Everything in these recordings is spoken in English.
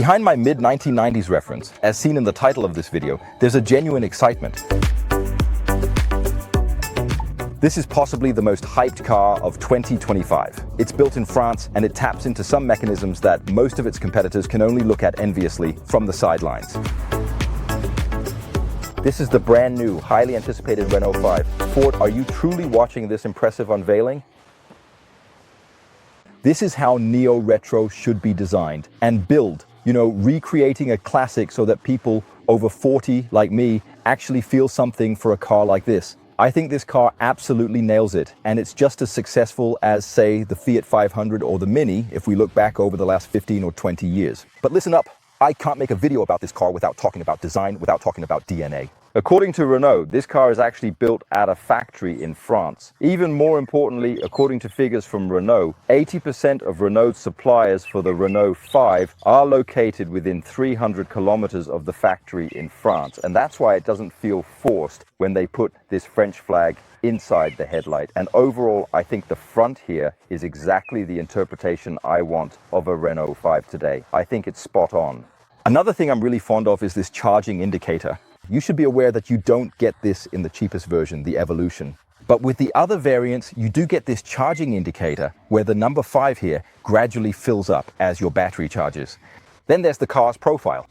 Behind my mid-1990s reference, as seen in the title of this video, there's a genuine excitement. This is possibly the most hyped car of 2025. It's built in France and it taps into some mechanisms that most of its competitors can only look at enviously from the sidelines. This is the brand new, highly anticipated Renault 5. Ford, are you truly watching this impressive unveiling? This is how neo-retro should be designed and built, recreating a classic so that people over 40, like me, actually feel something for a car like this. I think this car absolutely nails it, and it's just as successful as, say, the Fiat 500 or the Mini if we look back over the last 15 or 20 years. But listen up, I can't make a video about this car without talking about design, without talking about DNA. According to Renault, this car is actually built at a factory in France. Even more importantly, according to figures from Renault, 80% of Renault's suppliers for the Renault 5 are located within 300 kilometers of the factory in France. And that's why it doesn't feel forced when they put this French flag inside the headlight. And overall, I think the front here is exactly the interpretation I want of a Renault 5 today. I think it's spot on. Another thing I'm really fond of is this charging indicator. You should be aware that you don't get this in the cheapest version, the Evolution. But with the other variants, you do get this charging indicator where the number 5 here gradually fills up as your battery charges. Then there's the car's profile.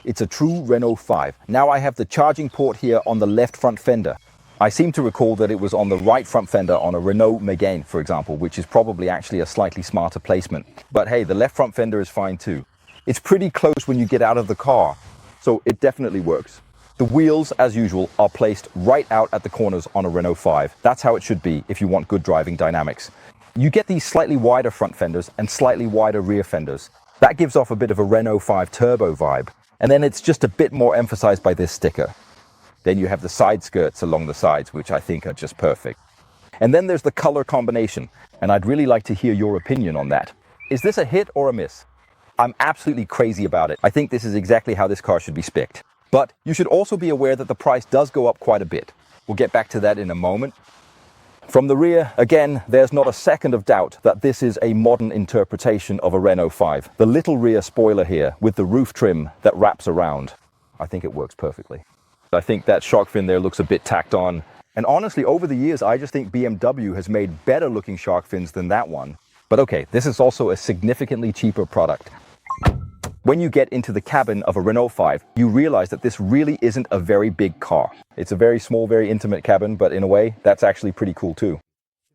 It's a true Renault 5. Now I have the charging port here on the left front fender. I seem to recall that it was on the right front fender on a Renault Megane, for example, which is probably actually a slightly smarter placement. But hey, the left front fender is fine too. It's pretty close when you get out of the car, so it definitely works. The wheels, as usual, are placed right out at the corners on a Renault 5. That's how it should be if you want good driving dynamics. You get these slightly wider front fenders and slightly wider rear fenders. That gives off a bit of a Renault 5 turbo vibe. And then it's just a bit more emphasized by this sticker. Then you have the side skirts along the sides, which I think are just perfect. And then there's the color combination, and I'd really like to hear your opinion on that. Is this a hit or a miss? I'm absolutely crazy about it. I think this is exactly how this car should be spec'd. But you should also be aware that the price does go up quite a bit. We'll get back to that in a moment. From the rear, again, there's not a second of doubt that this is a modern interpretation of a Renault 5. The little rear spoiler here with the roof trim that wraps around, I think it works perfectly. I think that shark fin there looks a bit tacked on. And honestly, over the years, I just think BMW has made better looking shark fins than that one. But okay, this is also a significantly cheaper product. When you get into the cabin of a Renault 5, you realize that this really isn't a very big car. It's a very small, very intimate cabin, but in a way, that's actually pretty cool too.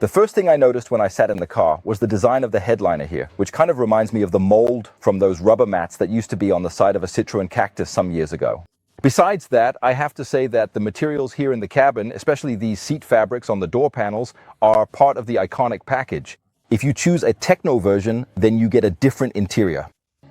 The first thing I noticed when I sat in the car was the design of the headliner here, which kind of reminds me of the mold from those rubber mats that used to be on the side of a Citroën Cactus some years ago. Besides that, I have to say that the materials here in the cabin, especially these seat fabrics on the door panels, are part of the iconic package. If you choose a techno version, then you get a different interior.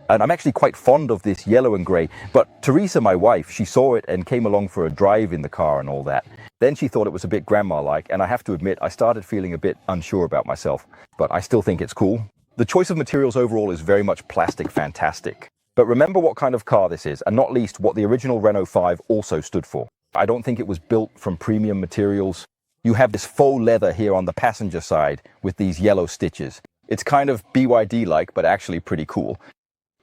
And I'm actually quite fond of this yellow and grey, but Teresa, my wife, she saw it and came along for a drive in the car and all that. Then she thought it was a bit grandma-like, and I have to admit, I started feeling a bit unsure about myself. But I still think it's cool. The choice of materials overall is very much plastic fantastic. But remember what kind of car this is, and not least what the original Renault 5 also stood for. I don't think it was built from premium materials. You have this faux leather here on the passenger side with these yellow stitches. It's kind of BYD-like, but actually pretty cool.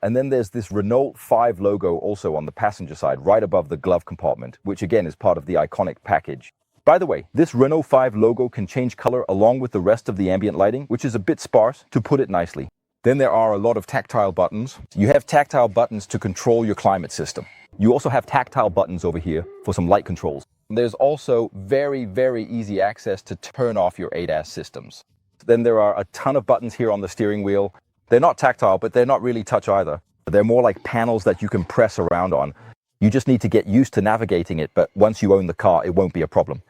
And then there's this Renault 5 logo also on the passenger side, right above the glove compartment, which again is part of the iconic package. By the way, this Renault 5 logo can change color along with the rest of the ambient lighting, which is a bit sparse, to put it nicely. Then there are a lot of tactile buttons. You have tactile buttons to control your climate system. You also have tactile buttons over here for some light controls. There's also very, very easy access to turn off your ADAS systems. Then there are a ton of buttons here on the steering wheel. They're not tactile, but they're not really touch either. They're more like panels that you can press around on. You just need to get used to navigating it, but once you own the car, it won't be a problem.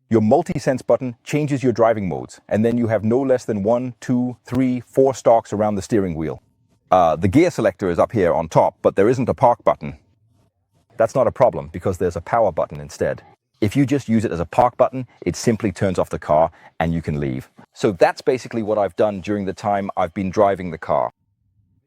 Your multi-sense button changes your driving modes, and then you have no less than 1, 2, 3, 4 stalks around the steering wheel. The gear selector is up here on top, but there isn't a park button. That's not a problem because there's a power button instead. If you just use it as a park button, it simply turns off the car and you can leave. So that's basically what I've done during the time I've been driving the car.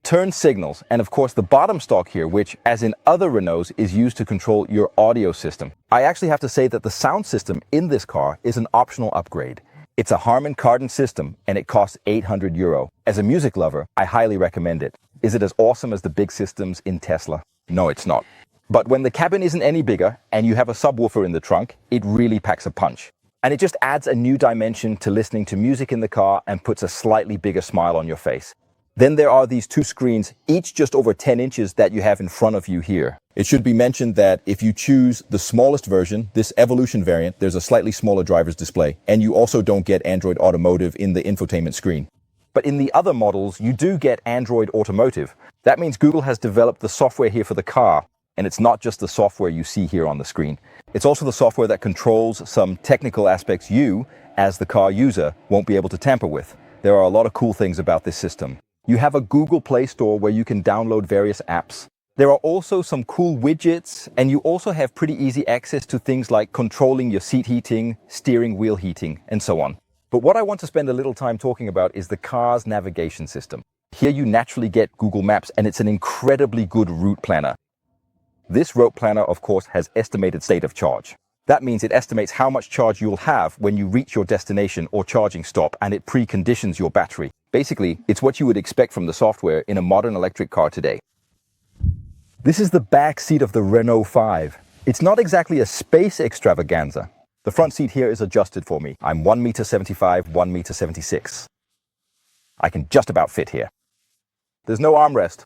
Turn signals, and of course the bottom stalk here, which, as in other Renaults, is used to control your audio system. I actually have to say that the sound system in this car is an optional upgrade. It's a Harman Kardon system, and it costs €800. As a music lover, I highly recommend it. Is it as awesome as the big systems in Tesla? No, it's not. But when the cabin isn't any bigger and you have a subwoofer in the trunk, it really packs a punch. And it just adds a new dimension to listening to music in the car and puts a slightly bigger smile on your face. Then there are these two screens, each just over 10 inches, that you have in front of you here. It should be mentioned that if you choose the smallest version, this Evolution variant, there's a slightly smaller driver's display, and you also don't get Android Automotive in the infotainment screen. But in the other models, you do get Android Automotive. That means Google has developed the software here for the car, and it's not just the software you see here on the screen. It's also the software that controls some technical aspects you, as the car user, won't be able to tamper with. There are a lot of cool things about this system. You have a Google Play Store where you can download various apps. There are also some cool widgets, and you also have pretty easy access to things like controlling your seat heating, steering wheel heating, and so on. But what I want to spend a little time talking about is the car's navigation system. Here you naturally get Google Maps, and it's an incredibly good route planner. This route planner, of course, has estimated state of charge. That means it estimates how much charge you'll have when you reach your destination or charging stop, and it preconditions your battery. Basically, it's what you would expect from the software in a modern electric car today. This is the back seat of the Renault 5. It's not exactly a space extravaganza. The front seat here is adjusted for me. I'm 1.75 m, 1.76 m. I can just about fit here. There's no armrest.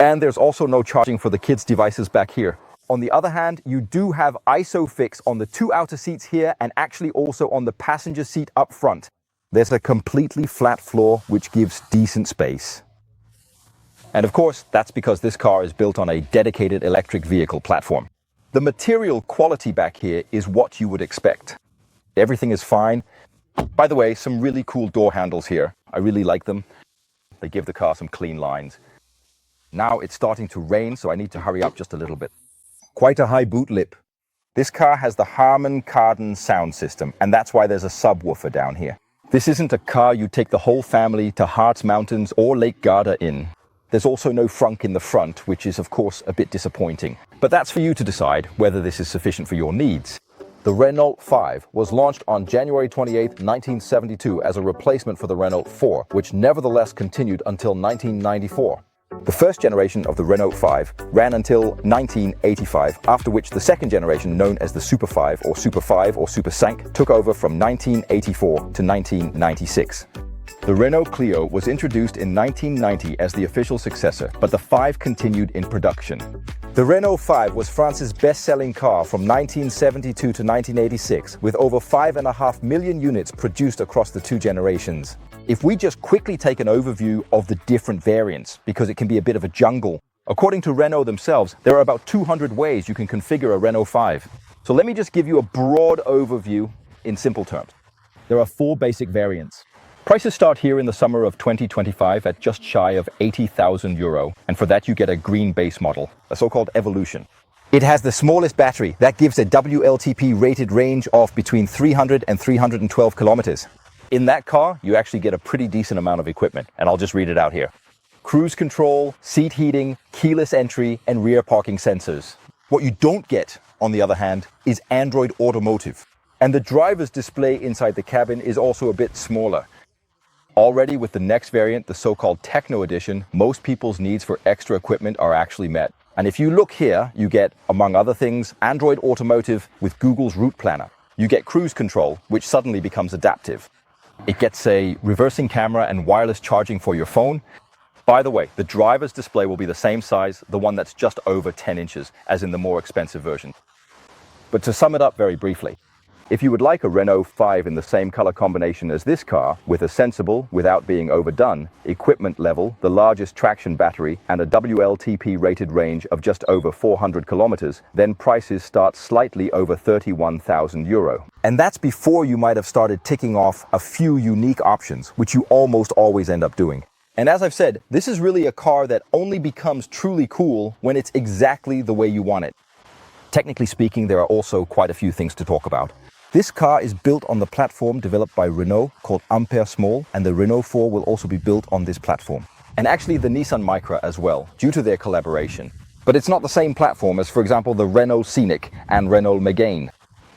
And there's also no charging for the kids' devices back here. On the other hand, you do have ISOFIX on the two outer seats here and actually also on the passenger seat up front. There's a completely flat floor which gives decent space. And of course, that's because this car is built on a dedicated electric vehicle platform. The material quality back here is what you would expect. Everything is fine. By the way, some really cool door handles here. I really like them. They give the car some clean lines. Now it's starting to rain, so I need to hurry up just a little bit. Quite a high boot lip. This car has the Harman Kardon sound system, and that's why there's a subwoofer down here. This isn't a car you take the whole family to Harz Mountains or Lake Garda in. There's also no frunk in the front, which is of course a bit disappointing. But that's for you to decide whether this is sufficient for your needs. The Renault 5 was launched on January 28, 1972 as a replacement for the Renault 4, which nevertheless continued until 1994. The first generation of the Renault 5 ran until 1985, after which the second generation, known as the Super 5 or Super 5 or Super 5, took over from 1984 to 1996. The Renault Clio was introduced in 1990 as the official successor, but the 5 continued in production. The Renault 5 was France's best-selling car from 1972 to 1986, with over 5.5 million units produced across the two generations. If we just quickly take an overview of the different variants, because it can be a bit of a jungle, according to Renault themselves, there are about 200 ways you can configure a Renault 5. So let me just give you a broad overview in simple terms. There are 4 basic variants. Prices start here in the summer of 2025 at just shy of €80,000, and for that you get a green base model, a so-called Evolution. It has the smallest battery. That gives a WLTP rated range of between 300 and 312 kilometers. In that car, you actually get a pretty decent amount of equipment, and I'll just read it out here. Cruise control, seat heating, keyless entry, and rear parking sensors. What you don't get, on the other hand, is Android Automotive. And the driver's display inside the cabin is also a bit smaller. Already with the next variant, the so-called Techno Edition, most people's needs for extra equipment are actually met. And if you look here, you get, among other things, Android Automotive with Google's route planner. You get cruise control, which suddenly becomes adaptive. It gets a reversing camera and wireless charging for your phone. By the way, the driver's display will be the same size, the one that's just over 10 inches, as in the more expensive version. But to sum it up very briefly, if you would like a Renault 5 in the same color combination as this car, with a sensible, without being overdone, equipment level, the largest traction battery, and a WLTP rated range of just over 400 kilometers, then prices start slightly over €31,000. And that's before you might have started ticking off a few unique options, which you almost always end up doing. And as I've said, this is really a car that only becomes truly cool when it's exactly the way you want it. Technically speaking, there are also quite a few things to talk about. This car is built on the platform developed by Renault called Ampere Small, and the Renault 4 will also be built on this platform. And actually the Nissan Micra as well, due to their collaboration. But it's not the same platform as, for example, the Renault Scenic and Renault Megane.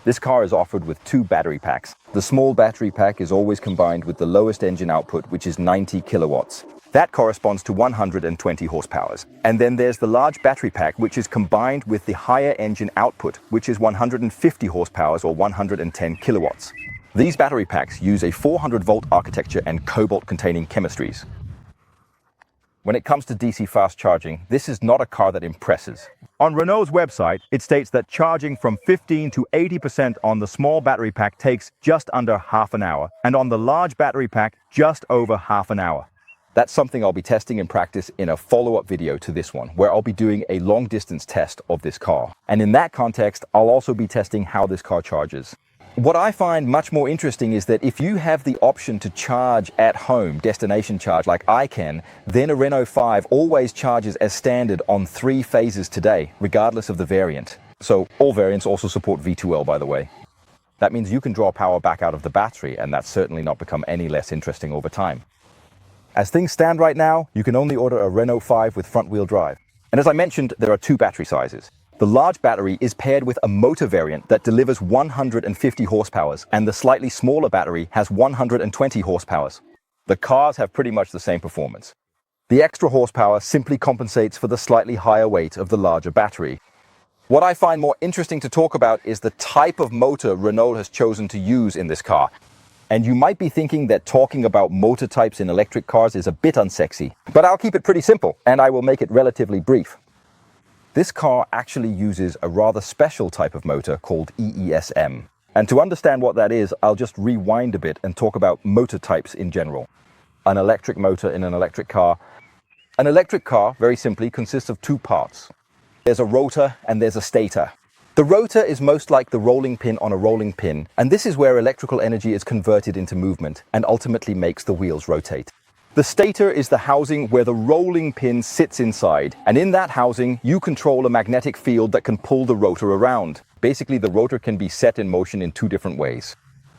This car is offered with 2 battery packs. The small battery pack is always combined with the lowest engine output, which is 90 kilowatts. That corresponds to 120 horsepower. And then there's the large battery pack, which is combined with the higher engine output, which is 150 horsepower or 110 kilowatts. These battery packs use a 400-volt architecture and cobalt-containing chemistries. When it comes to DC fast charging, this is not a car that impresses. On Renault's website, it states that charging from 15 to 80% on the small battery pack takes just under half an hour, and on the large battery pack, just over half an hour. That's something I'll be testing in practice in a follow-up video to this one, where I'll be doing a long-distance test of this car. And in that context, I'll also be testing how this car charges. What I find much more interesting is that if you have the option to charge at home, destination charge like I can, then a Renault 5 always charges as standard on 3 phases today, regardless of the variant. So all variants also support V2L, by the way. That means you can draw power back out of the battery, and that's certainly not become any less interesting over time. As things stand right now, you can only order a Renault 5 with front-wheel drive. And as I mentioned, there are 2 battery sizes. The large battery is paired with a motor variant that delivers 150 horsepower, and the slightly smaller battery has 120 horsepower. The cars have pretty much the same performance. The extra horsepower simply compensates for the slightly higher weight of the larger battery. What I find more interesting to talk about is the type of motor Renault has chosen to use in this car. And you might be thinking that talking about motor types in electric cars is a bit unsexy, but I'll keep it pretty simple, and I will make it relatively brief. This car actually uses a rather special type of motor called EESM. And to understand what that is, I'll just rewind a bit and talk about motor types in general. An electric motor in an electric car. An electric car, very simply, consists of 2 parts. There's a rotor and there's a stator. The rotor is most like the rolling pin on a rolling pin, and this is where electrical energy is converted into movement and ultimately makes the wheels rotate. The stator is the housing where the rolling pin sits inside, and in that housing you control a magnetic field that can pull the rotor around. Basically, the rotor can be set in motion in 2 different ways.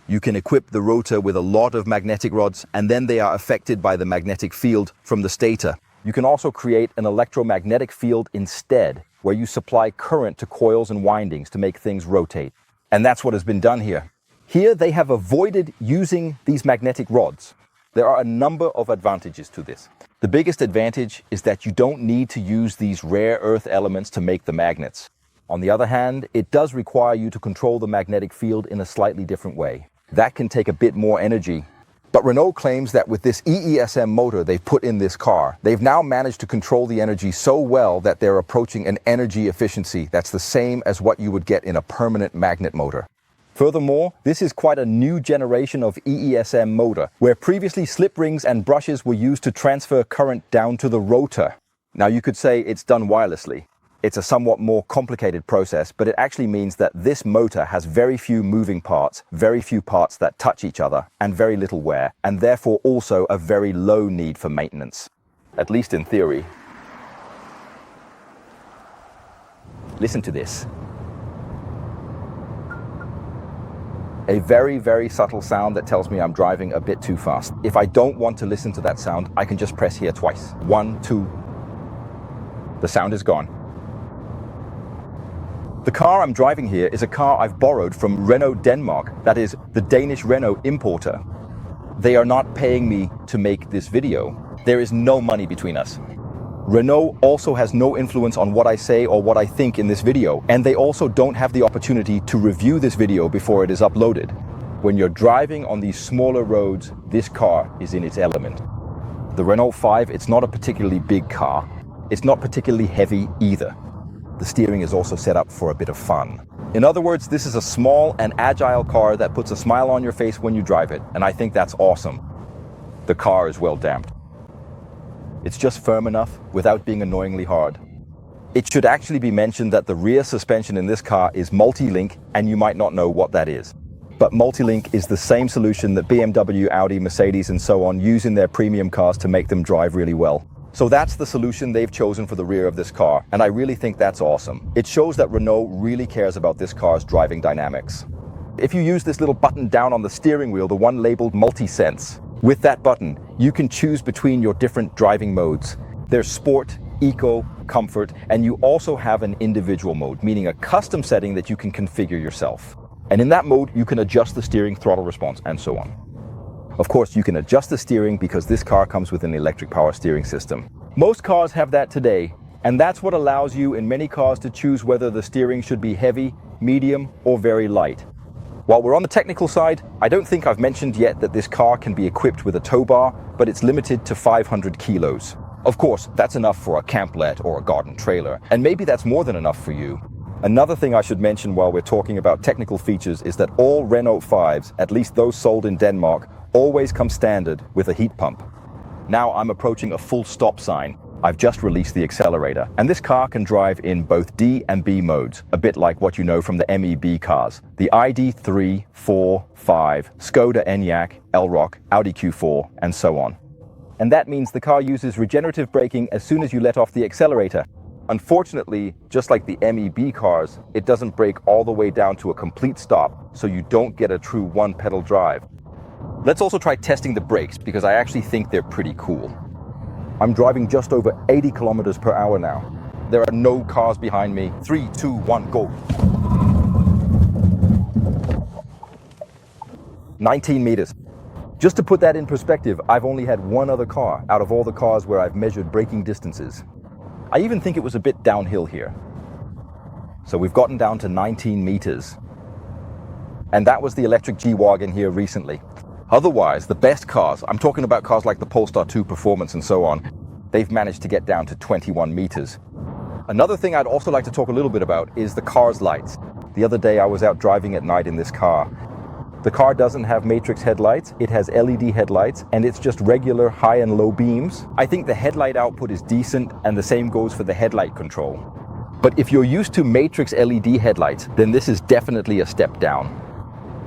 You can equip the rotor with a lot of magnetic rods, and then they are affected by the magnetic field from the stator. You can also create an electromagnetic field instead, where you supply current to coils and windings to make things rotate. And that's what has been done here. Here they have avoided using these magnetic rods. There are a number of advantages to this. The biggest advantage is that you don't need to use these rare earth elements to make the magnets. On the other hand, it does require you to control the magnetic field in a slightly different way. That can take a bit more energy. But Renault claims that with this EESM motor they've put in this car, they've now managed to control the energy so well that they're approaching an energy efficiency that's the same as what you would get in a permanent magnet motor. Furthermore, this is quite a new generation of EESM motor, where previously slip rings and brushes were used to transfer current down to the rotor. Now you could say it's done wirelessly. It's a somewhat more complicated process, but it actually means that this motor has very few moving parts, very few parts that touch each other, and very little wear, and therefore also a very low need for maintenance. At least in theory. Listen to this. A very, very subtle sound that tells me I'm driving a bit too fast. If I don't want to listen to that sound, I can just press here twice. 1, 2. The sound is gone. The car I'm driving here is a car I've borrowed from Renault Denmark, that is, the Danish Renault importer. They are not paying me to make this video. There is no money between us. Renault also has no influence on what I say or what I think in this video, and they also don't have the opportunity to review this video before it is uploaded. When you're driving on these smaller roads, this car is in its element. The Renault 5, it's not a particularly big car. It's not particularly heavy either. The steering is also set up for a bit of fun. In other words, this is a small and agile car that puts a smile on your face when you drive it, and I think that's awesome. The car is well damped. It's just firm enough without being annoyingly hard. It should actually be mentioned that the rear suspension in this car is multi-link, and you might not know what that is. But multi-link is the same solution that BMW, Audi, Mercedes and so on use in their premium cars to make them drive really well. So that's the solution they've chosen for the rear of this car, and I really think that's awesome. It shows that Renault really cares about this car's driving dynamics. If you use this little button down on the steering wheel, the one labeled Multi-Sense, with that button, you can choose between your different driving modes. There's Sport, Eco, Comfort, and you also have an individual mode, meaning a custom setting that you can configure yourself. And in that mode, you can adjust the steering, throttle response, and so on. Of course, you can adjust the steering because this car comes with an electric power steering system. Most cars have that today, and that's what allows you in many cars to choose whether the steering should be heavy, medium, or very light. While we're on the technical side, I don't think I've mentioned yet that this car can be equipped with a tow bar, but it's limited to 500 kilos. Of course, that's enough for a camplet or a garden trailer, and maybe that's more than enough for you. Another thing I should mention while we're talking about technical features is that all Renault 5s, at least those sold in Denmark, always come standard with a heat pump. Now I'm approaching a full stop sign. I've just released the accelerator, and this car can drive in both D and B modes, a bit like what you know from the MEB cars. The ID3, 4, 5, Skoda Enyaq, Elroq, Audi Q4, and so on. And that means the car uses regenerative braking as soon as you let off the accelerator. Unfortunately, just like the MEB cars, it doesn't brake all the way down to a complete stop, so you don't get a true one-pedal drive. Let's also try testing the brakes, because I actually think they're pretty cool. I'm driving just over 80 kilometers per hour now. There are no cars behind me. 3, 2, 1, go. 19 meters. Just to put that in perspective, I've only had one other car out of all the cars where I've measured braking distances. I even think it was a bit downhill here. So we've gotten down to 19 meters. And that was the electric G-Wagon here recently. Otherwise, the best cars, I'm talking about cars like the Polestar 2 Performance and so on, they've managed to get down to 21 meters. Another thing I'd also like to talk a little bit about is the car's lights. The other day I was out driving at night in this car. The car doesn't have matrix headlights, it has LED headlights, and it's just regular high and low beams. I think the headlight output is decent, and the same goes for the headlight control. But if you're used to matrix LED headlights, then this is definitely a step down.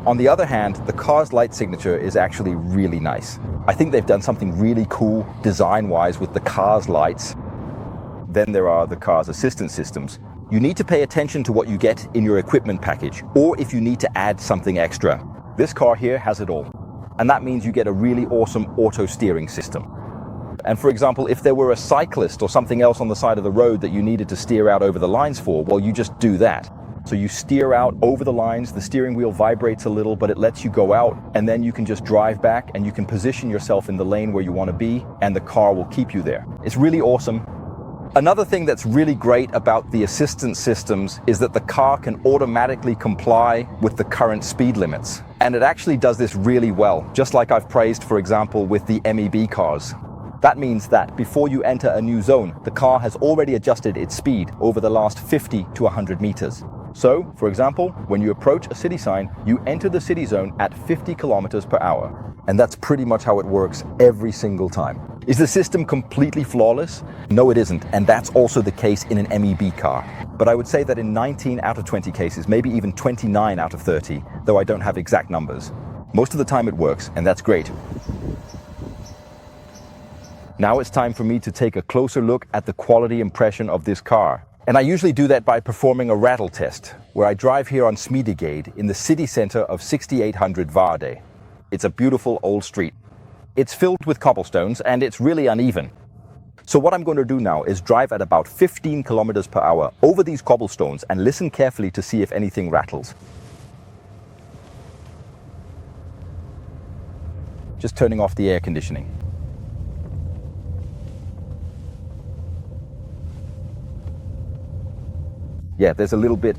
On the other hand, the car's light signature is actually really nice. I think they've done something really cool design-wise with the car's lights. Then there are the car's assistance systems. You need to pay attention to what you get in your equipment package, or if you need to add something extra. This car here has it all. And that means you get a really awesome auto steering system. And for example, if there were a cyclist or something else on the side of the road that you needed to steer out over the lines for, well, you just do that. So you steer out over the lines, the steering wheel vibrates a little, but it lets you go out, and then you can just drive back and you can position yourself in the lane where you want to be, and the car will keep you there. It's really awesome. Another thing that's really great about the assistance systems is that the car can automatically comply with the current speed limits. And it actually does this really well, just like I've praised, for example, with the MEB cars. That means that before you enter a new zone, the car has already adjusted its speed over the last 50 to 100 meters. So, for example, when you approach a city sign, you enter the city zone at 50 kilometers per hour. And that's pretty much how it works every single time. Is the system completely flawless? No, it isn't, and that's also the case in an MEB car. But I would say that in 19 out of 20 cases, maybe even 29 out of 30, though I don't have exact numbers. Most of the time it works, and that's great. Now it's time for me to take a closer look at the quality impression of this car. And I usually do that by performing a rattle test, where I drive here on Smidegade in the city center of 6800 Varde. It's a beautiful old street. It's filled with cobblestones and it's really uneven. So what I'm going to do now is drive at about 15 kilometers per hour over these cobblestones and listen carefully to see if anything rattles. Just turning off the air conditioning. Yeah, there's a little bit.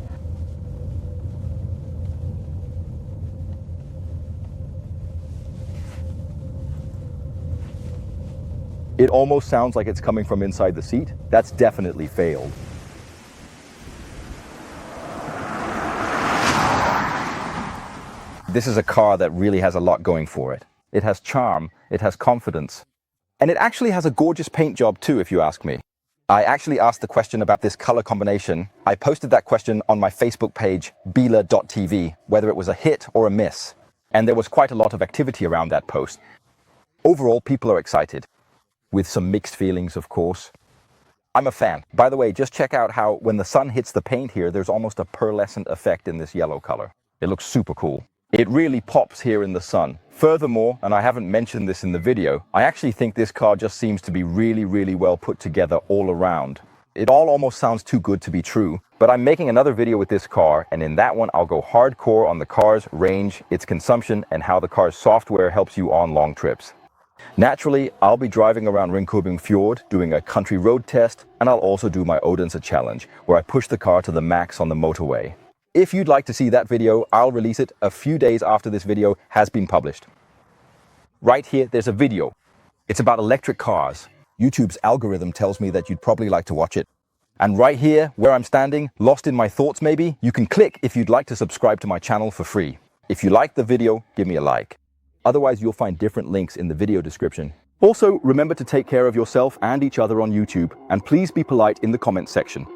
It almost sounds like it's coming from inside the seat. That's definitely failed. This is a car that really has a lot going for it. It has charm, it has confidence, and it actually has a gorgeous paint job too, if you ask me. I actually asked the question about this color combination. I posted that question on my Facebook page, bila.tv, whether it was a hit or a miss. And there was quite a lot of activity around that post. Overall, people are excited, with some mixed feelings, of course. I'm a fan. By the way, just check out how when the sun hits the paint here, there's almost a pearlescent effect in this yellow color. It looks super cool. It really pops here in the sun. Furthermore, and I haven't mentioned this in the video, I actually think this car just seems to be really, really well put together all around. It all almost sounds too good to be true, but I'm making another video with this car, and in that one I'll go hardcore on the car's range, its consumption, and how the car's software helps you on long trips. Naturally, I'll be driving around Ringkøbing Fjord, doing a country road test, and I'll also do my Odense challenge, where I push the car to the max on the motorway. If you'd like to see that video, I'll release it a few days after this video has been published. Right here, there's a video. It's about electric cars. YouTube's algorithm tells me that you'd probably like to watch it. And right here, where I'm standing, lost in my thoughts maybe, you can click if you'd like to subscribe to my channel for free. If you like the video, give me a like. Otherwise, you'll find different links in the video description. Also, remember to take care of yourself and each other on YouTube, and please be polite in the comments section.